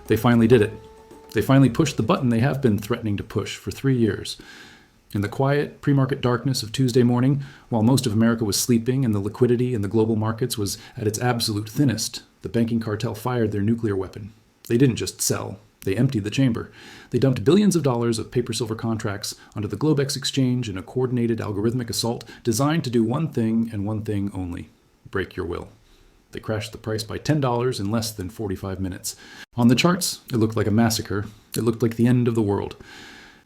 They finally did it. They finally pushed the button they have been threatening to push for 3 years. In the quiet, pre-market darkness of Tuesday morning, while most of America was sleeping and the liquidity in the global markets was at its absolute thinnest, the banking cartel fired their nuclear weapon. They didn't just sell. They emptied the chamber. They dumped billions of dollars of paper silver contracts onto the Globex exchange in a coordinated algorithmic assault designed to do one thing and one thing only: break your will. They crashed the price by $10 in less than 45 minutes. On the charts, it looked like a massacre. It looked like the end of the world.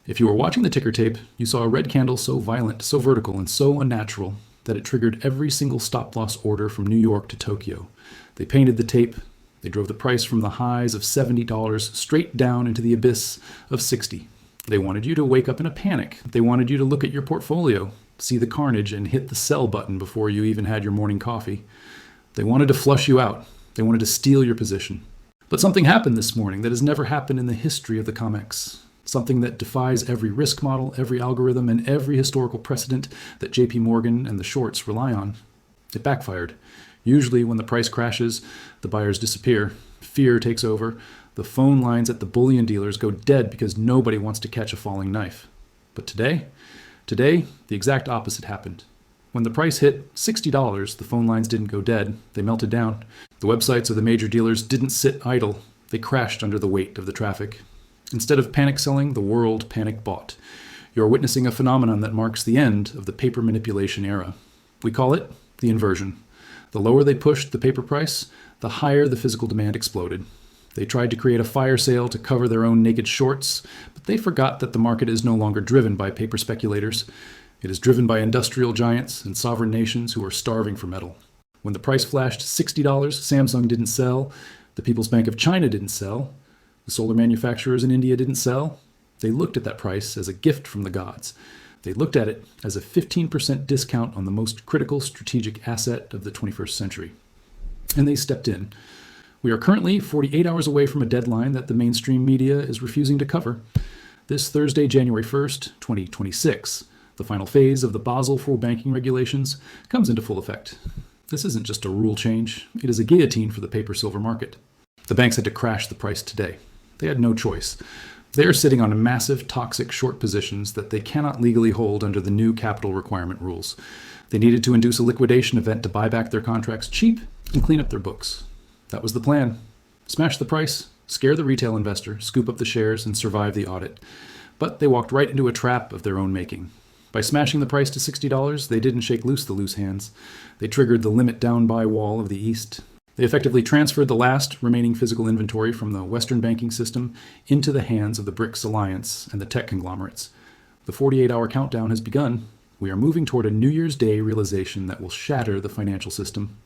If you were watching the ticker tape, you saw a red candle so violent, so vertical, and so unnatural that it triggered every single stop-loss order from New York to Tokyo. They painted the tape. They drove the price from the highs of $70 straight down into the abyss of $60. They wanted you to wake up in a panic. They wanted you to look at your portfolio, see the carnage, and hit the sell button before you even had your morning coffee. They wanted to flush you out. They wanted to steal your position. But something happened this morning that has never happened in the history of the COMEX. Something that defies every risk model, every algorithm, and every historical precedent that JP Morgan and the shorts rely on. It backfired. Usually when the price crashes, the buyers disappear. Fear takes over. The phone lines at the bullion dealers go dead because nobody wants to catch a falling knife. But today, the exact opposite happened. When the price hit $60, the phone lines didn't go dead. They melted down. The websites of the major dealers didn't sit idle. They crashed under the weight of the traffic. Instead of panic selling, the world panic bought. You're witnessing a phenomenon that marks the end of the paper manipulation era. We call it the inversion. The lower they pushed the paper price, the higher the physical demand exploded. They tried to create a fire sale to cover their own naked shorts, but they forgot that the market is no longer driven by paper speculators. It is driven by industrial giants and sovereign nations who are starving for metal. When the price flashed $60, Samsung didn't sell, the People's Bank of China didn't sell, the solar manufacturers in India didn't sell. They looked at that price as a gift from the gods. They looked at it as a 15% discount on the most critical strategic asset of the 21st century. And they stepped in. We are currently 48 hours away from a deadline that the mainstream media is refusing to cover. This Thursday, January 1st, 2026, the final phase of the Basel for banking regulations comes into full effect. This isn't just a rule change. It is a guillotine for the paper silver market. The banks had to crash the price today. They had no choice. They are sitting on massive, toxic short positions that they cannot legally hold under the new capital requirement rules. They needed to induce a liquidation event to buy back their contracts cheap and clean up their books. That was the plan. Smash the price, scare the retail investor, scoop up the shares, and survive the audit. But they walked right into a trap of their own making. By smashing the price to $60, they didn't shake loose the loose hands. They triggered the limit down buy wall of the East. They effectively transferred the last remaining physical inventory from the Western banking system into the hands of the BRICS alliance and the tech conglomerates. The 48-hour countdown has begun. We are moving toward a New Year's Day realization that will shatter the financial system.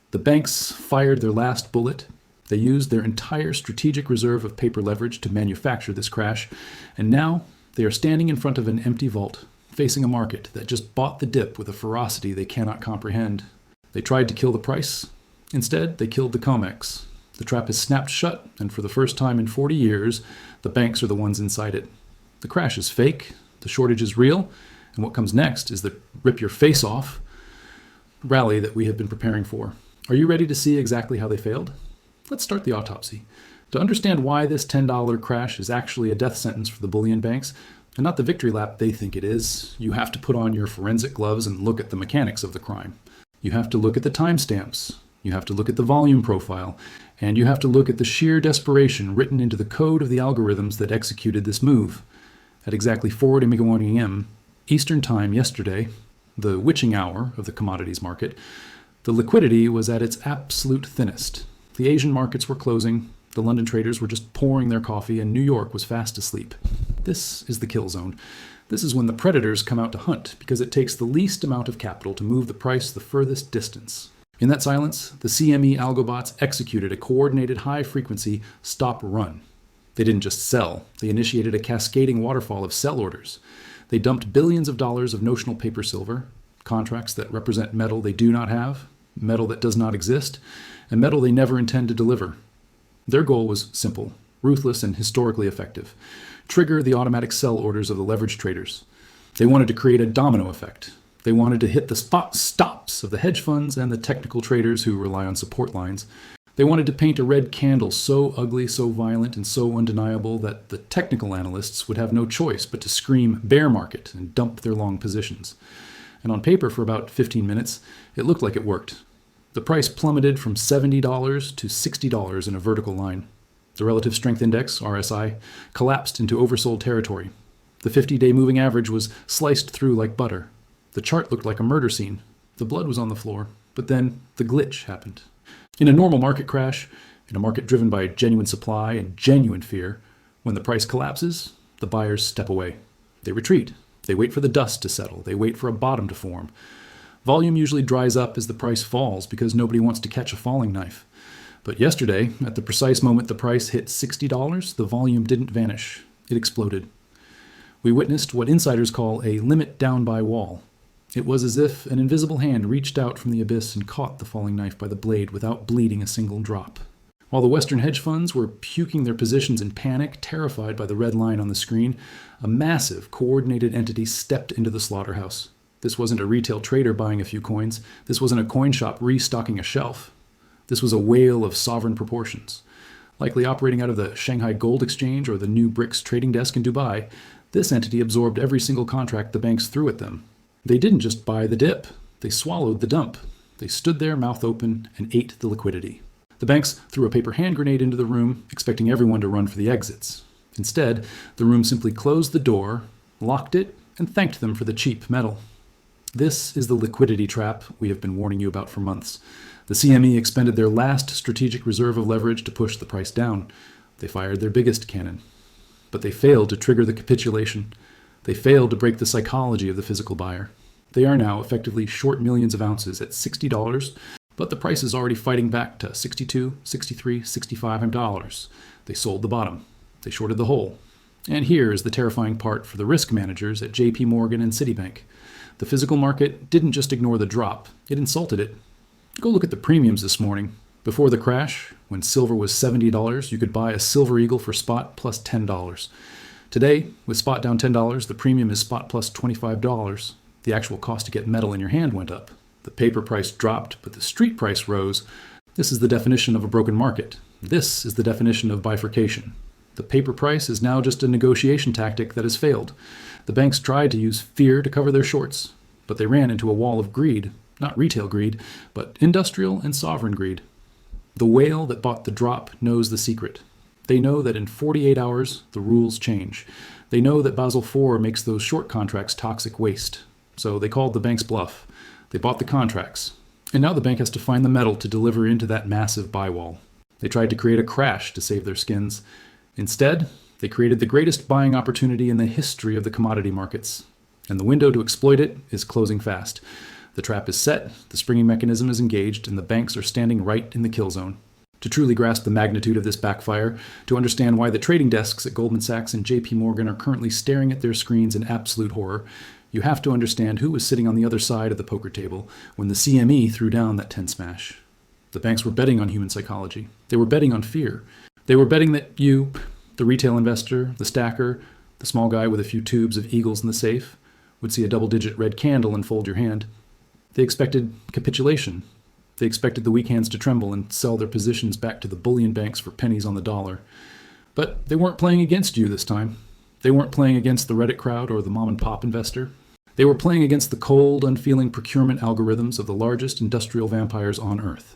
The banks fired their last bullet. They used their entire strategic reserve of paper leverage to manufacture this crash, and now they are standing in front of an empty vault, facing a market that just bought the dip with a ferocity they cannot comprehend. They tried to kill the price. Instead, they killed the COMEX. The trap is snapped shut, and for the first time in 40 years, the banks are the ones inside it. The crash is fake, the shortage is real, and what comes next is the rip-your-face-off rally that we have been preparing for. Are you ready to see exactly how they failed? Let's start the autopsy. To understand why this $10 crash is actually a death sentence for the bullion banks, and not the victory lap they think it is, you have to put on your forensic gloves and look at the mechanics of the crime. You have to look at the timestamps. You have to look at the volume profile, and you have to look at the sheer desperation written into the code of the algorithms that executed this move. At exactly 4:21 a.m. Eastern Time yesterday, the witching hour of the commodities market, the liquidity was at its absolute thinnest. The Asian markets were closing, the London traders were just pouring their coffee, and New York was fast asleep. This is the kill zone. This is when the predators come out to hunt, because it takes the least amount of capital to move the price the furthest distance. In that silence, the CME algobots executed a coordinated high-frequency stop-run. They didn't just sell. They initiated a cascading waterfall of sell orders. They dumped billions of dollars of notional paper silver, contracts that represent metal they do not have, metal that does not exist, and metal they never intend to deliver. Their goal was simple, ruthless, and historically effective. Trigger the automatic sell orders of the leveraged traders. They wanted to create a domino effect. They wanted to hit the spot stops of the hedge funds and the technical traders who rely on support lines. They wanted to paint a red candle so ugly, so violent, and so undeniable that the technical analysts would have no choice but to scream bear market and dump their long positions. And on paper, for about 15 minutes, it looked like it worked. The price plummeted from $70 to $60 in a vertical line. The relative strength index, RSI, collapsed into oversold territory. The 50-day moving average was sliced through like butter. The chart looked like a murder scene. The blood was on the floor, but then the glitch happened. In a normal market crash, in a market driven by genuine supply and genuine fear, when the price collapses, the buyers step away. They retreat. They wait for the dust to settle. They wait for a bottom to form. Volume usually dries up as the price falls because nobody wants to catch a falling knife. But yesterday, at the precise moment the price hit $60, the volume didn't vanish. It exploded. We witnessed what insiders call a limit down buy wall. It was as if an invisible hand reached out from the abyss and caught the falling knife by the blade without bleeding a single drop. While the Western hedge funds were puking their positions in panic, terrified by the red line on the screen, a massive, coordinated entity stepped into the slaughterhouse. This wasn't a retail trader buying a few coins. This wasn't a coin shop restocking a shelf. This was a whale of sovereign proportions. Likely operating out of the Shanghai Gold Exchange or the New BRICS trading desk in Dubai, this entity absorbed every single contract the banks threw at them. They didn't just buy the dip. They swallowed the dump. They stood there, mouth open, and ate the liquidity. The banks threw a paper hand grenade into the room, expecting everyone to run for the exits. Instead, the room simply closed the door, locked it, and thanked them for the cheap metal. This is the liquidity trap we have been warning you about for months. The CME expended their last strategic reserve of leverage to push the price down. They fired their biggest cannon. But they failed to trigger the capitulation. They failed to break the psychology of the physical buyer. They are now effectively short millions of ounces at $60, but the price is already fighting back to $62, $63, $65. They sold the bottom. They shorted the whole. And here is the terrifying part for the risk managers at JP Morgan and Citibank. The physical market didn't just ignore the drop, it insulted it. Go look at the premiums this morning. Before the crash, when silver was $70, you could buy a Silver Eagle for spot plus $10. Today, with spot down $10, the premium is spot plus $25. The actual cost to get metal in your hand went up. The paper price dropped, but the street price rose. This is the definition of a broken market. This is the definition of bifurcation. The paper price is now just a negotiation tactic that has failed. The banks tried to use fear to cover their shorts, but they ran into a wall of greed, not retail greed, but industrial and sovereign greed. The whale that bought the drop knows the secret. They know that in 48 hours, the rules change. They know that Basel IV makes those short contracts toxic waste. So they called the bank's bluff. They bought the contracts. And now the bank has to find the metal to deliver into that massive buy wall. They tried to create a crash to save their skins. Instead, they created the greatest buying opportunity in the history of the commodity markets. And the window to exploit it is closing fast. The trap is set, the springing mechanism is engaged, and the banks are standing right in the kill zone. To truly grasp the magnitude of this backfire, to understand why the trading desks at Goldman Sachs and JP Morgan are currently staring at their screens in absolute horror, you have to understand who was sitting on the other side of the poker table when the CME threw down that 10 smash. The banks were betting on human psychology. They were betting on fear. They were betting that you, the retail investor, the stacker, the small guy with a few tubes of Eagles in the safe, would see a double-digit red candle and fold your hand. They expected capitulation. They expected the weak hands to tremble and sell their positions back to the bullion banks for pennies on the dollar. But they weren't playing against you this time. They weren't playing against the Reddit crowd or the mom-and-pop investor. They were playing against the cold, unfeeling procurement algorithms of the largest industrial vampires on Earth.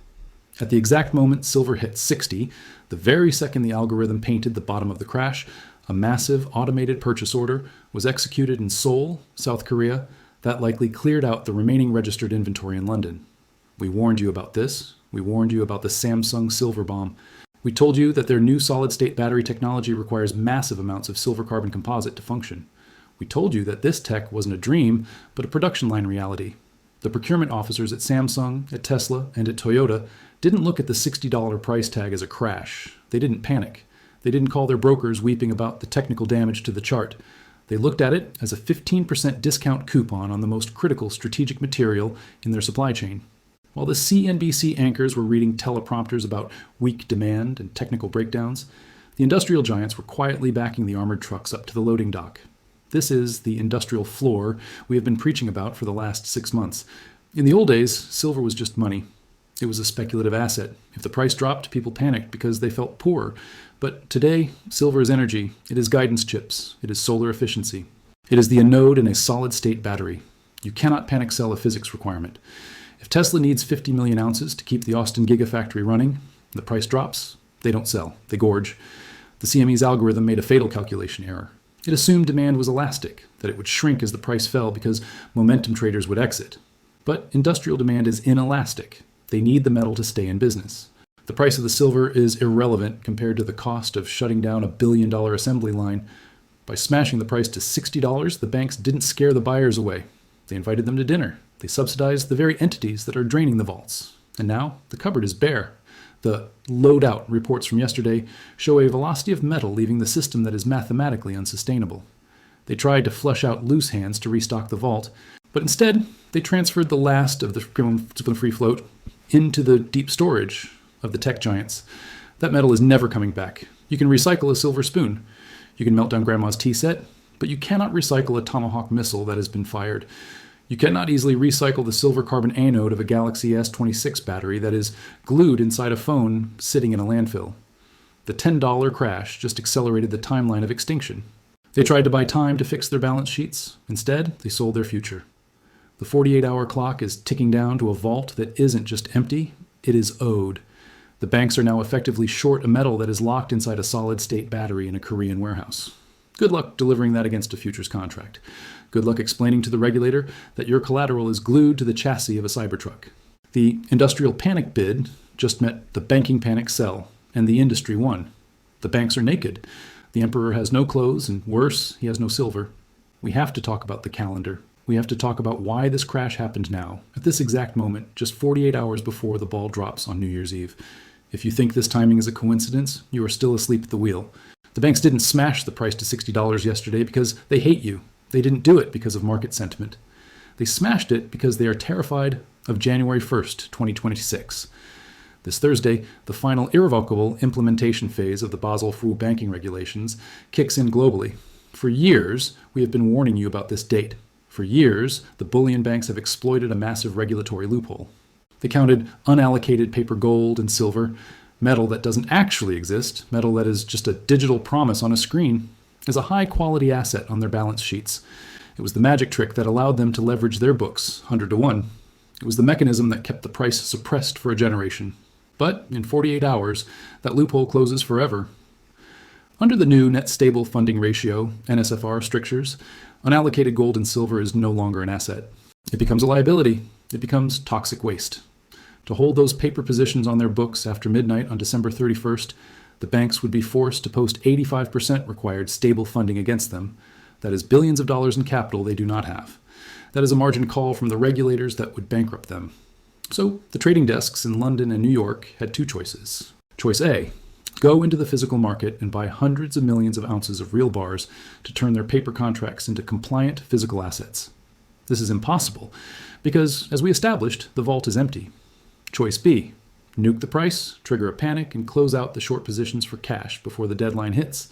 At the exact moment silver hit 60, the very second the algorithm painted the bottom of the crash, a massive automated purchase order was executed in Seoul, South Korea, that likely cleared out the remaining registered inventory in London. We warned you about this. We warned you about the Samsung silver bomb. We told you that their new solid-state battery technology requires massive amounts of silver carbon composite to function. We told you that this tech wasn't a dream, but a production line reality. The procurement officers at Samsung, at Tesla, and at Toyota didn't look at the $60 price tag as a crash. They didn't panic. They didn't call their brokers weeping about the technical damage to the chart. They looked at it as a 15% discount coupon on the most critical strategic material in their supply chain. While the CNBC anchors were reading teleprompters about weak demand and technical breakdowns, the industrial giants were quietly backing the armored trucks up to the loading dock. This is the industrial floor we have been preaching about for the last 6 months. In the old days, silver was just money. It was a speculative asset. If the price dropped, people panicked because they felt poor. But today, silver is energy. It is guidance chips. It is solar efficiency. It is the anode in a solid-state battery. You cannot panic sell a physics requirement. If Tesla needs 50 million ounces to keep the Austin Gigafactory running, the price drops, they don't sell. They gorge. The CME's algorithm made a fatal calculation error. It assumed demand was elastic, that it would shrink as the price fell because momentum traders would exit. But industrial demand is inelastic. They need the metal to stay in business. The price of the silver is irrelevant compared to the cost of shutting down a billion-dollar assembly line. By smashing the price to $60, the banks didn't scare the buyers away. They invited them to dinner. They subsidized the very entities that are draining the vaults. And now the cupboard is bare. The load-out reports from yesterday show a velocity of metal leaving the system that is mathematically unsustainable. They tried to flush out loose hands to restock the vault, but instead they transferred the last of the free float into the deep storage of the tech giants. That metal is never coming back. You can recycle a silver spoon. You can melt down grandma's tea set, but you cannot recycle a Tomahawk missile that has been fired. You cannot easily recycle the silver carbon anode of a Galaxy S26 battery that is glued inside a phone sitting in a landfill. The $10 crash just accelerated the timeline of extinction. They tried to buy time to fix their balance sheets. Instead, they sold their future. The 48-hour clock is ticking down to a vault that isn't just empty, it is owed. The banks are now effectively short a metal that is locked inside a solid-state battery in a Korean warehouse. Good luck delivering that against a futures contract. Good luck explaining to the regulator that your collateral is glued to the chassis of a Cybertruck. The industrial panic bid just met the banking panic sell, and the industry won. The banks are naked. The emperor has no clothes, and worse, he has no silver. We have to talk about the calendar. We have to talk about why this crash happened now, at this exact moment, just 48 hours before the ball drops on New Year's Eve. If you think this timing is a coincidence, you are still asleep at the wheel. The banks didn't smash the price to $60 yesterday because they hate you. They didn't do it because of market sentiment. They smashed it because they are terrified of January 1st, 2026. This Thursday, the final irrevocable implementation phase of the Basel banking regulations kicks in globally. For years, we have been warning you about this date. For years, the bullion banks have exploited a massive regulatory loophole. They counted unallocated paper gold and silver, metal that doesn't actually exist, metal that is just a digital promise on a screen, as a high-quality asset on their balance sheets. It was the magic trick that allowed them to leverage their books 100 to 1. It was the mechanism that kept the price suppressed for a generation. But in 48 hours, that loophole closes forever. Under the new net stable funding ratio, NSFR strictures, unallocated gold and silver is no longer an asset. It becomes a liability. It becomes toxic waste. To hold those paper positions on their books after midnight on December 31st, the banks would be forced to post 85% required stable funding against them. That is billions of dollars in capital they do not have. That is a margin call from the regulators that would bankrupt them. So the trading desks in London and New York had two choices. Choice A, go into the physical market and buy hundreds of millions of ounces of real bars to turn their paper contracts into compliant physical assets. This is impossible because, as we established, the vault is empty. Choice B, nuke the price, trigger a panic, and close out the short positions for cash before the deadline hits.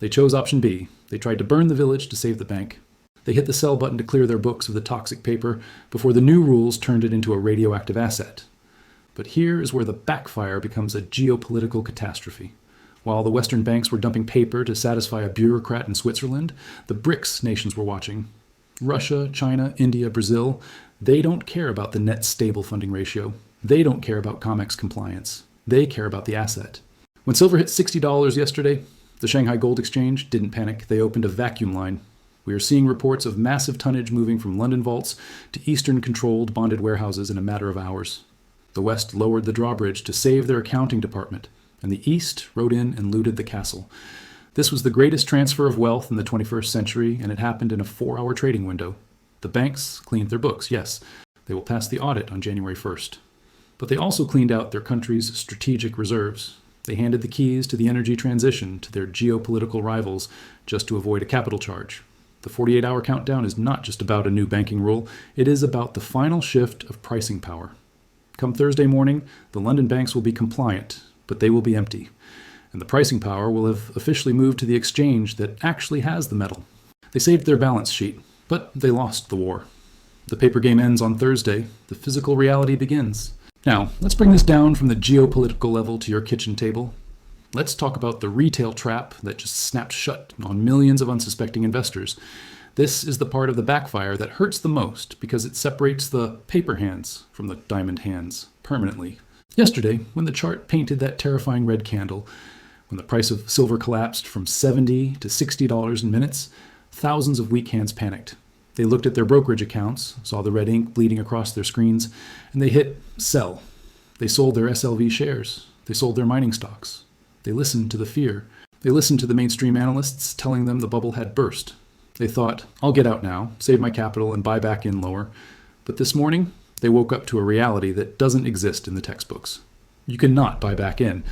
They chose option B. They tried to burn the village to save the bank. They hit the sell button to clear their books of the toxic paper before the new rules turned it into a radioactive asset. But here is where the backfire becomes a geopolitical catastrophe. While the Western banks were dumping paper to satisfy a bureaucrat in Switzerland, the BRICS nations were watching. Russia, China, India, Brazil, they don't care about the net stable funding ratio. They don't care about COMEX compliance. They care about the asset. When silver hit $60 yesterday, the Shanghai Gold Exchange didn't panic. They opened a vacuum line. We are seeing reports of massive tonnage moving from London vaults to Eastern-controlled bonded warehouses in a matter of hours. The West lowered the drawbridge to save their accounting department, and the East rode in and looted the castle. This was the greatest transfer of wealth in the 21st century, and it happened in a 4-hour trading window. The banks cleaned their books, yes. They will pass the audit on January 1st. But they also cleaned out their country's strategic reserves. They handed the keys to the energy transition to their geopolitical rivals just to avoid a capital charge. The 48-hour countdown is not just about a new banking rule. It is about the final shift of pricing power. Come Thursday morning, the London banks will be compliant, but they will be empty. And the pricing power will have officially moved to the exchange that actually has the metal. They saved their balance sheet, but they lost the war. The paper game ends on Thursday. The physical reality begins. Now, let's bring this down from the geopolitical level to your kitchen table. Let's talk about the retail trap that just snapped shut on millions of unsuspecting investors. This is the part of the backfire that hurts the most because it separates the paper hands from the diamond hands permanently. Yesterday, when the chart painted that terrifying red candle, when the price of silver collapsed from $70 to $60 in minutes, thousands of weak hands panicked. They looked at their brokerage accounts, saw the red ink bleeding across their screens, and they hit sell. They sold their SLV shares. They sold their mining stocks. They listened to the fear. They listened to the mainstream analysts telling them the bubble had burst. They thought, I'll get out now, save my capital, and buy back in lower. But this morning, they woke up to a reality that doesn't exist in the textbooks. You cannot buy back in.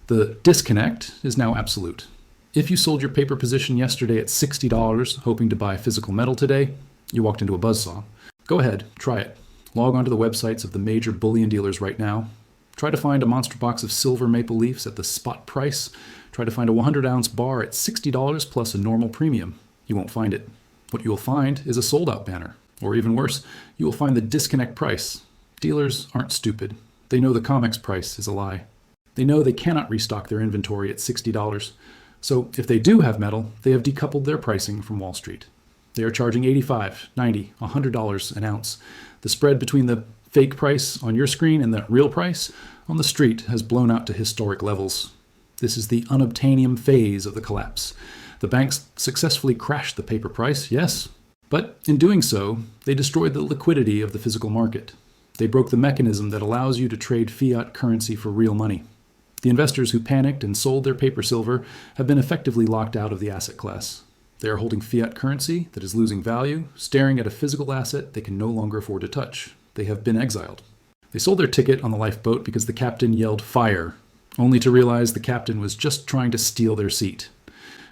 The disconnect is now absolute. If you sold your paper position yesterday at $60, hoping to buy physical metal today, you walked into a buzzsaw. Go ahead, try it. Log onto the websites of the major bullion dealers right now. Try to find a monster box of silver maple leafs at the spot price. Try to find a 100-ounce bar at $60 plus a normal premium. You won't find it. What you will find is a sold-out banner. Or even worse, you will find the disconnect price. Dealers aren't stupid. They know the COMEX price is a lie. They know they cannot restock their inventory at $60. So if they do have metal, they have decoupled their pricing from Wall Street. They are charging $85, $90, $100 an ounce. The spread between the fake price on your screen and the real price on the street has blown out to historic levels. This is the unobtainium phase of the collapse. The banks successfully crashed the paper price, yes, but in doing so, they destroyed the liquidity of the physical market. They broke the mechanism that allows you to trade fiat currency for real money. The investors who panicked and sold their paper silver have been effectively locked out of the asset class. They are holding fiat currency that is losing value, staring at a physical asset they can no longer afford to touch. They have been exiled. They sold their ticket on the lifeboat because the captain yelled fire, only to realize the captain was just trying to steal their seat.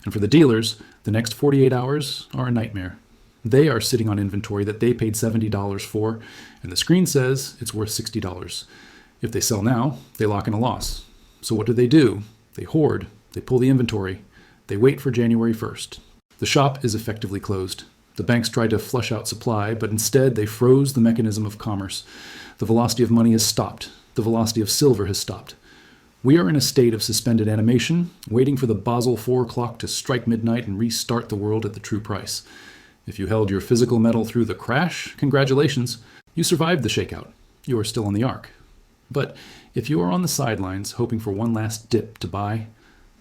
And for the dealers, the next 48 hours are a nightmare. They are sitting on inventory that they paid $70 for, and the screen says it's worth $60. If they sell now, they lock in a loss. So what do? They hoard. They pull the inventory. They wait for January 1st. The shop is effectively closed. The banks tried to flush out supply, but instead they froze the mechanism of commerce. The velocity of money has stopped. The velocity of silver has stopped. We are in a state of suspended animation, waiting for the Basel 4 clock to strike midnight and restart the world at the true price. If you held your physical metal through the crash, congratulations. You survived the shakeout. You are still on the ark. But if you are on the sidelines hoping for one last dip to buy,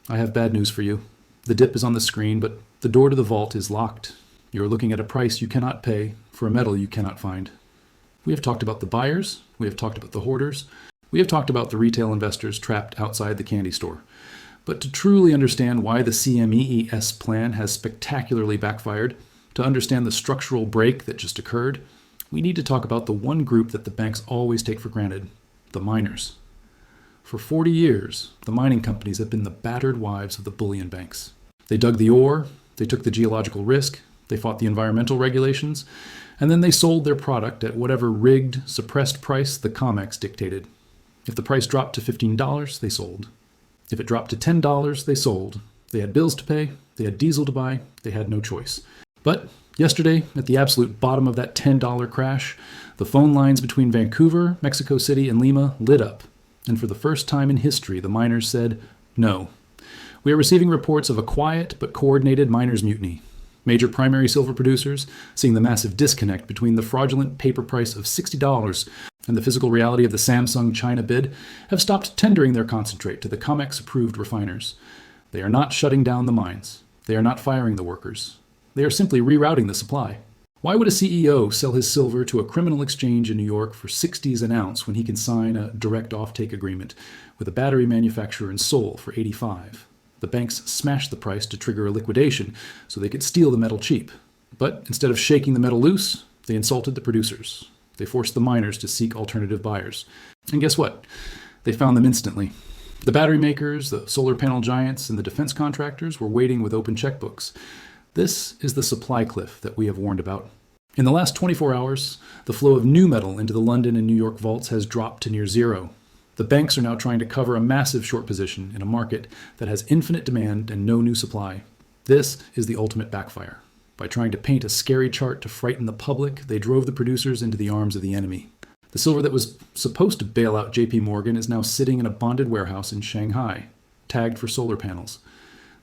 I have bad news for you. The dip is on the screen, but the door to the vault is locked. You are looking at a price you cannot pay for a metal you cannot find. We have talked about the buyers. We have talked about the hoarders. We have talked about the retail investors trapped outside the candy store. But to truly understand why the CME plan has spectacularly backfired, to understand the structural break that just occurred, we need to talk about the one group that the banks always take for granted, the miners. For 40 years, the mining companies have been the battered wives of the bullion banks. They dug the ore, they took the geological risk, they fought the environmental regulations, and then they sold their product at whatever rigged, suppressed price the COMEX dictated. If the price dropped to $15, they sold. If it dropped to $10, they sold. They had bills to pay, they had diesel to buy, they had no choice. But yesterday, at the absolute bottom of that $10 crash, the phone lines between Vancouver, Mexico City, and Lima lit up. And for the first time in history, the miners said, no. We are receiving reports of a quiet but coordinated miners' mutiny. Major primary silver producers, seeing the massive disconnect between the fraudulent paper price of $60 and the physical reality of the Samsung China bid, have stopped tendering their concentrate to the COMEX-approved refiners. They are not shutting down the mines. They are not firing the workers. They are simply rerouting the supply. Why would a CEO sell his silver to a criminal exchange in New York for 60s an ounce when he can sign a direct offtake agreement with a battery manufacturer in Seoul for 85? The banks smashed the price to trigger a liquidation so they could steal the metal cheap. But instead of shaking the metal loose, they insulted the producers. They forced the miners to seek alternative buyers. And guess what? They found them instantly. The battery makers, the solar panel giants, and the defense contractors were waiting with open checkbooks. This is the supply cliff that we have warned about. In the last 24 hours, the flow of new metal into the London and New York vaults has dropped to near zero. The banks are now trying to cover a massive short position in a market that has infinite demand and no new supply. This is the ultimate backfire. By trying to paint a scary chart to frighten the public, they drove the producers into the arms of the enemy. The silver that was supposed to bail out JP Morgan is now sitting in a bonded warehouse in Shanghai, tagged for solar panels.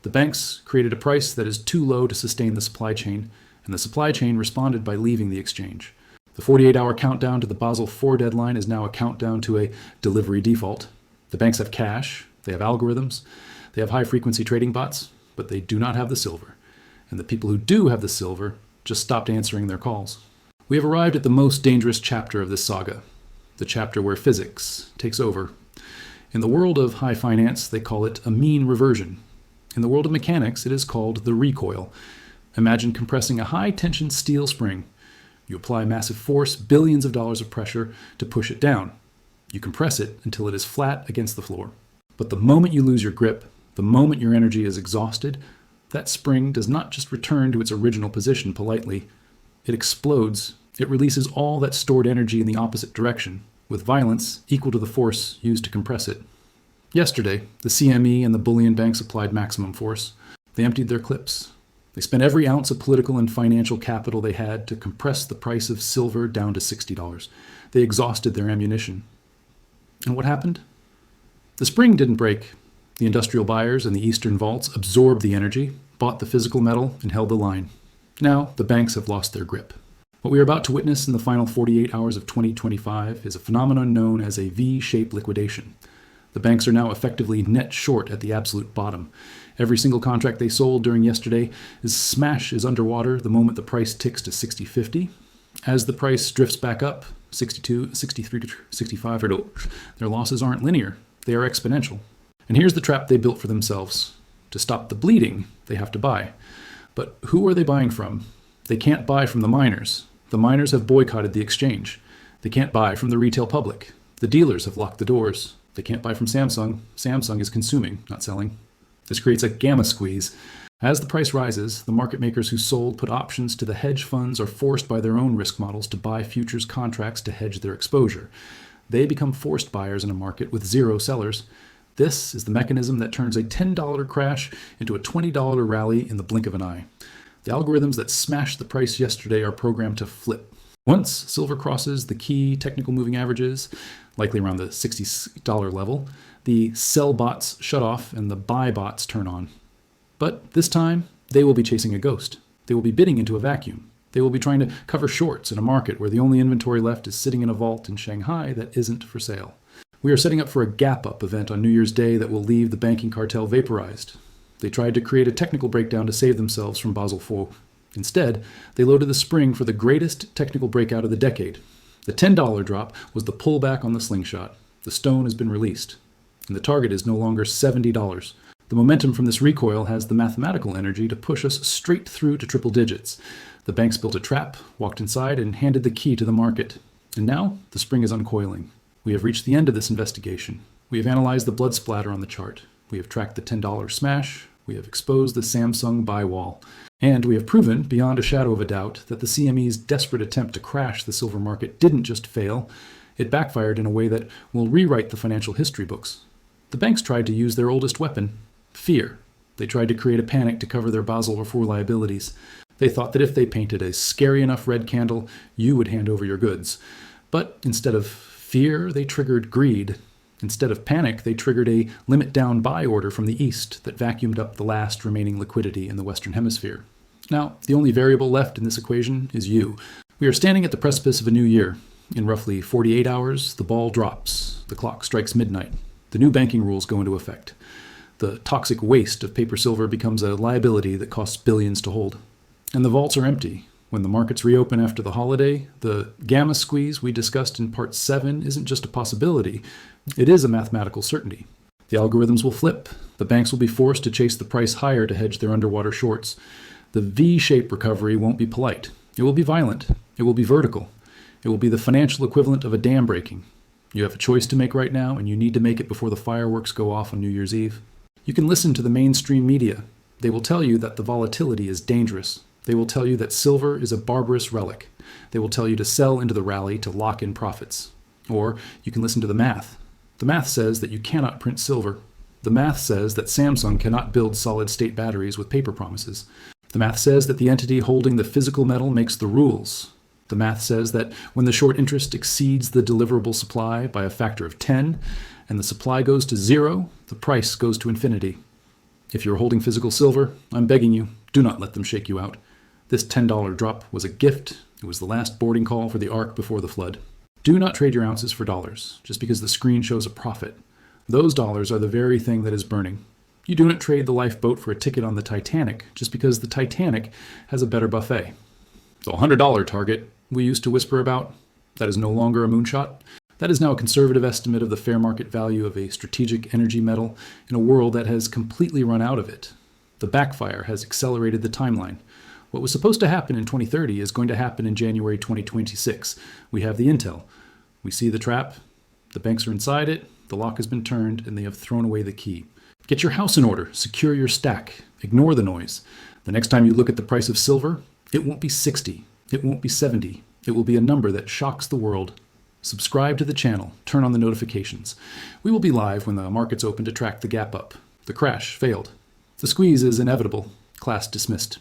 The banks created a price that is too low to sustain the supply chain, and the supply chain responded by leaving the exchange. The 48-hour countdown to the Basel IV deadline is now a countdown to a delivery default. The banks have cash, they have algorithms, they have high-frequency trading bots, but they do not have the silver. And the people who do have the silver just stopped answering their calls. We have arrived at the most dangerous chapter of this saga, the chapter where physics takes over. In the world of high finance, they call it a mean reversion. In the world of mechanics, it is called the recoil. Imagine compressing a high-tension steel spring. You apply massive force, billions of dollars of pressure to push it down. You compress it until it is flat against the floor. But the moment you lose your grip, the moment your energy is exhausted, that spring does not just return to its original position politely. It explodes. It releases all that stored energy in the opposite direction, with violence equal to the force used to compress it. Yesterday, the CME and the bullion banks applied maximum force. They emptied their clips. They spent every ounce of political and financial capital they had to compress the price of silver down to $60. They exhausted their ammunition. And what happened? The spring didn't break. The industrial buyers in the eastern vaults absorbed the energy, bought the physical metal, and held the line. Now, the banks have lost their grip. What we are about to witness in the final 48 hours of 2025 is a phenomenon known as a V-shaped liquidation. The banks are now effectively net short at the absolute bottom. Every single contract they sold during yesterday is underwater the moment the price ticks to 60.50. As the price drifts back up, 62, 63, 65, their losses aren't linear. They are exponential. And here's the trap they built for themselves. To stop the bleeding, they have to buy. But who are they buying from? They can't buy from the miners. The miners have boycotted the exchange. They can't buy from the retail public. The dealers have locked the doors. They can't buy from Samsung. Samsung is consuming, not selling. This creates a gamma squeeze. As the price rises, the market makers who sold put options to the hedge funds are forced by their own risk models to buy futures contracts to hedge their exposure. They become forced buyers in a market with zero sellers. This is the mechanism that turns a $10 crash into a $20 rally in the blink of an eye. The algorithms that smashed the price yesterday are programmed to flip. Once silver crosses the key technical moving averages, likely around the $60 level, the sell bots shut off and the buy bots turn on. But this time, they will be chasing a ghost. They will be bidding into a vacuum. They will be trying to cover shorts in a market where the only inventory left is sitting in a vault in Shanghai that isn't for sale. We are setting up for a gap-up event on New Year's Day that will leave the banking cartel vaporized. They tried to create a technical breakdown to save themselves from Basel IV. Instead, they loaded the spring for the greatest technical breakout of the decade. The $10 drop was the pullback on the slingshot. The stone has been released, and the target is no longer $70. The momentum from this recoil has the mathematical energy to push us straight through to triple digits. The banks built a trap, walked inside, and handed the key to the market. And now, the spring is uncoiling. We have reached the end of this investigation. We have analyzed the blood splatter on the chart. We have tracked the $10 smash. We have exposed the Samsung buy wall. And we have proven, beyond a shadow of a doubt, that the CME's desperate attempt to crash the silver market didn't just fail. It backfired in a way that will rewrite the financial history books. The banks tried to use their oldest weapon, fear. They tried to create a panic to cover their Basel IV liabilities. They thought that if they painted a scary enough red candle, you would hand over your goods. But instead of fear, they triggered greed. Instead of panic, they triggered a limit-down buy order from the East that vacuumed up the last remaining liquidity in the Western Hemisphere. Now, the only variable left in this equation is you. We are standing at the precipice of a new year. In roughly 48 hours, the ball drops. The clock strikes midnight. The new banking rules go into effect. The toxic waste of paper silver becomes a liability that costs billions to hold. And the vaults are empty. When the markets reopen after the holiday, the gamma squeeze we discussed in part 7 isn't just a possibility. It is a mathematical certainty. The algorithms will flip. The banks will be forced to chase the price higher to hedge their underwater shorts. The V-shaped recovery won't be polite. It will be violent. It will be vertical. It will be the financial equivalent of a dam breaking. You have a choice to make right now, and you need to make it before the fireworks go off on New Year's Eve. You can listen to the mainstream media. They will tell you that the volatility is dangerous. They will tell you that silver is a barbarous relic. They will tell you to sell into the rally to lock in profits. Or you can listen to the math. The math says that you cannot print silver. The math says that Samsung cannot build solid-state batteries with paper promises. The math says that the entity holding the physical metal makes the rules. The math says that when the short interest exceeds the deliverable supply by a factor of 10, and the supply goes to 0, the price goes to infinity. If you're holding physical silver, I'm begging you, do not let them shake you out. This $10 drop was a gift. It was the last boarding call for the ark before the flood. Do not trade your ounces for dollars, just because the screen shows a profit. Those dollars are the very thing that is burning. You do not trade the lifeboat for a ticket on the Titanic, just because the Titanic has a better buffet. The $100 target we used to whisper about, that is no longer a moonshot. That is now a conservative estimate of the fair market value of a strategic energy metal in a world that has completely run out of it. The backfire has accelerated the timeline. What was supposed to happen in 2030 is going to happen in January 2026. We have the intel. We see the trap. The banks are inside it. The lock has been turned, and they have thrown away the key. Get your house in order. Secure your stack. Ignore the noise. The next time you look at the price of silver, it won't be 60. It won't be 70. It will be a number that shocks the world. Subscribe to the channel. Turn on the notifications. We will be live when the markets open to track the gap up. The crash failed. The squeeze is inevitable. Class dismissed.